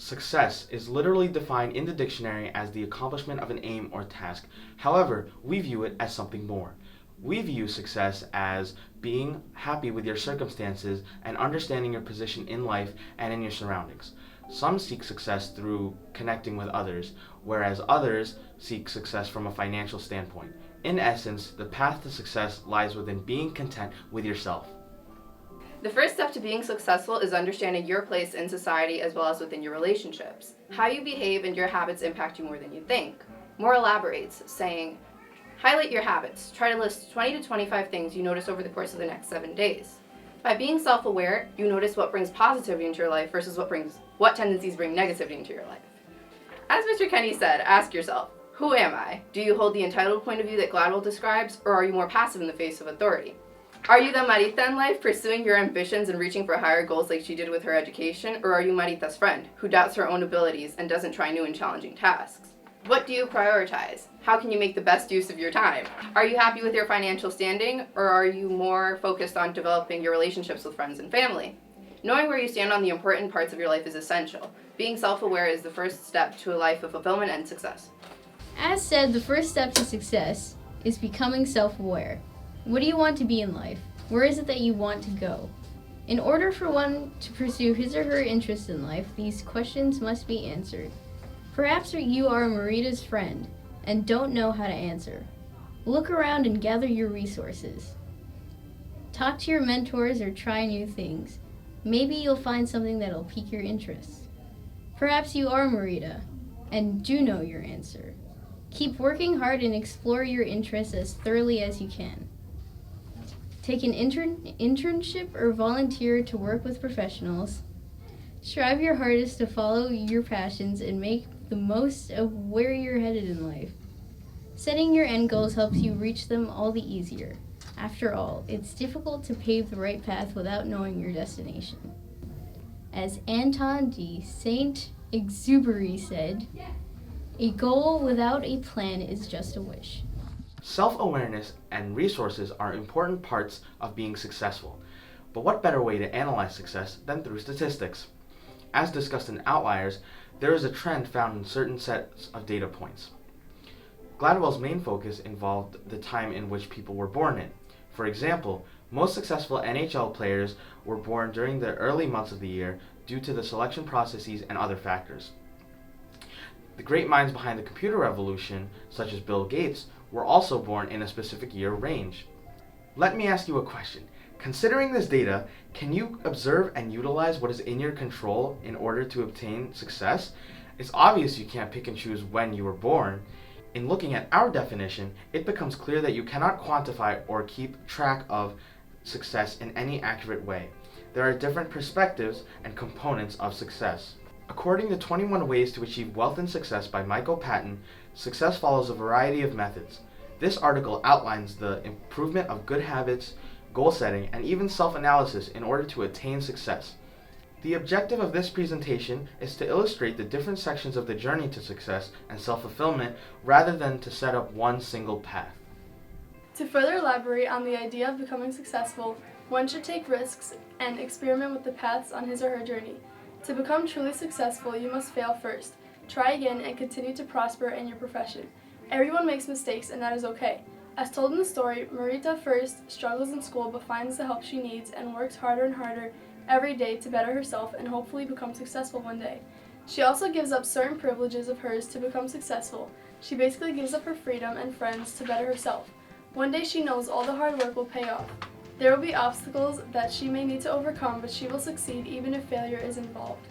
Success is literally defined in the dictionary as the accomplishment of an aim or task. However, we view it as something more. We view success as being happy with your circumstances and understanding your position in life and in your surroundings. Some seek success through connecting with others, whereas others seek success from a financial standpoint. In essence, the path to success lies within being content with yourself. The first step to being successful is understanding your place in society as well as within your relationships. How you behave and your habits impact you more than you think. Moore elaborates, saying, highlight your habits. Try to list 20 to 25 things you notice over the course of the next 7 days. By being self-aware, you notice what brings positivity into your life versus what tendencies bring negativity into your life. As Mr. Kenny said, ask yourself, who am I? Do you hold the entitled point of view that Gladwell describes, or are you more passive in the face of authority? Are you the Marita in life, pursuing your ambitions and reaching for higher goals like she did with her education, or are you Marita's friend, who doubts her own abilities and doesn't try new and challenging tasks? What do you prioritize? How can you make the best use of your time? Are you happy with your financial standing, or are you more focused on developing your relationships with friends and family? Knowing where you stand on the important parts of your life is essential. Being self-aware is the first step to a life of fulfillment and success. As said, the first step to success is becoming self-aware. What do you want to be in life? Where is it that you want to go? In order for one to pursue his or her interest in life, these questions must be answered. Perhaps you are Marita's friend and don't know how to answer. Look around and gather your resources. Talk to your mentors or try new things. Maybe you'll find something that'll pique your interest. Perhaps you are Marita and do know your answer. Keep working hard and explore your interests as thoroughly as you can. Take an internship or volunteer to work with professionals. Strive your hardest to follow your passions and make the most of where you're headed in life. Setting your end goals helps you reach them all the easier. After all, it's difficult to pave the right path without knowing your destination. As Anton de Saint-Exupéry said, a goal without a plan is just a wish. Self-awareness and resources are important parts of being successful. But what better way to analyze success than through statistics? As discussed in Outliers, there is a trend found in certain sets of data points. Gladwell's main focus involved the time in which people were born in. For example, most successful NHL players were born during the early months of the year due to the selection processes and other factors. The great minds behind the computer revolution, such as Bill Gates, were also born in a specific year range. Let me ask you a question. Considering this data, can you observe and utilize what is in your control in order to obtain success? It's obvious you can't pick and choose when you were born. In looking at our definition, it becomes clear that you cannot quantify or keep track of success in any accurate way. There are different perspectives and components of success. According to 21 Ways to Achieve Wealth and Success by Michael Patton, success follows a variety of methods. This article outlines the improvement of good habits, goal setting, and even self-analysis in order to attain success. The objective of this presentation is to illustrate the different sections of the journey to success and self-fulfillment rather than to set up one single path. To further elaborate on the idea of becoming successful, one should take risks and experiment with the paths on his or her journey. To become truly successful, you must fail first, try again, and continue to prosper in your profession. Everyone makes mistakes, and that is okay. As told in the story, Marita first struggles in school but finds the help she needs and works harder and harder every day to better herself and hopefully become successful one day. She also gives up certain privileges of hers to become successful. She basically gives up her freedom and friends to better herself. One day she knows all the hard work will pay off. There will be obstacles that she may need to overcome, but she will succeed even if failure is involved.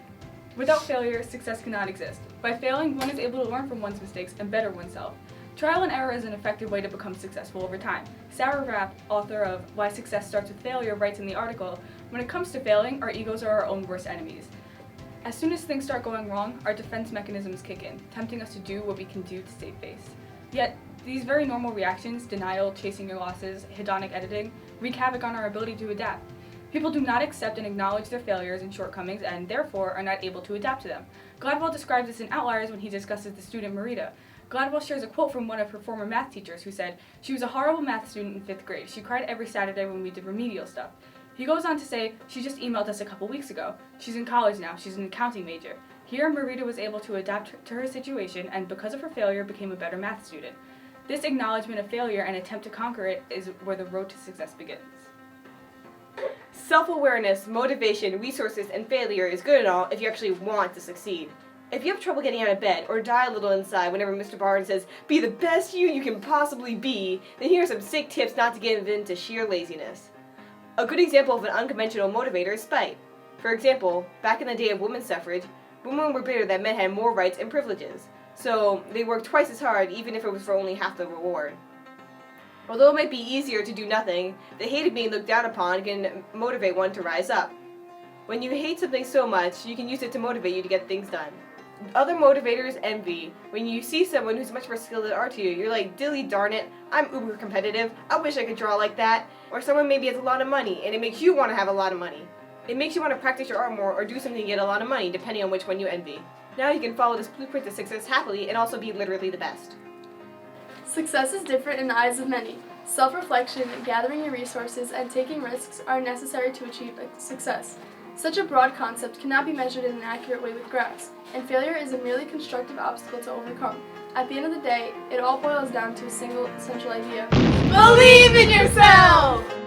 Without failure, success cannot exist. By failing, one is able to learn from one's mistakes and better oneself. Trial and error is an effective way to become successful over time. Sarah Rapp, author of Why Success Starts with Failure, writes in the article, "When it comes to failing, our egos are our own worst enemies. As soon as things start going wrong, our defense mechanisms kick in, tempting us to do what we can do to save face. Yet, these very normal reactions, denial, chasing your losses, hedonic editing, wreak havoc on our ability to adapt. People do not accept and acknowledge their failures and shortcomings and therefore are not able to adapt to them. Gladwell describes this in Outliers when he discusses the student Marita. Gladwell shares a quote from one of her former math teachers who said, "She was a horrible math student in 5th grade. She cried every Saturday when we did remedial stuff." He goes on to say, "She just emailed us a couple weeks ago. She's in college now. She's an accounting major." He Here, Marita was able to adapt to her situation and, because of her failure, became a better math student. This acknowledgement of failure and attempt to conquer it is where the road to success begins. Self-awareness, motivation, resources, and failure is good and all if you actually want to succeed. If you have trouble getting out of bed or die a little inside whenever Mr. Barnes says, be the best you can possibly be, then here are some sick tips not to give in to sheer laziness. A good example of an unconventional motivator is spite. For example, back in the day of women's suffrage, women were bitter that men had more rights and privileges, so they worked twice as hard even if it was for only half the reward. Although it might be easier to do nothing, the hate of being looked down upon can motivate one to rise up. When you hate something so much, you can use it to motivate you to get things done. Other motivators envy. When you see someone who's much more skilled at art to you, you're like, dilly darn it, I'm uber competitive, I wish I could draw like that. Or someone maybe has a lot of money, and it makes you want to have a lot of money. It makes you want to practice your art more or do something to get a lot of money, depending on which one you envy. Now you can follow this blueprint to success happily and also be literally the best. Success is different in the eyes of many. Self-reflection, gathering your resources, and taking risks are necessary to achieve success. Such a broad concept cannot be measured in an accurate way with graphs, and failure is a merely constructive obstacle to overcome. At the end of the day, it all boils down to a single essential idea. Believe in yourself!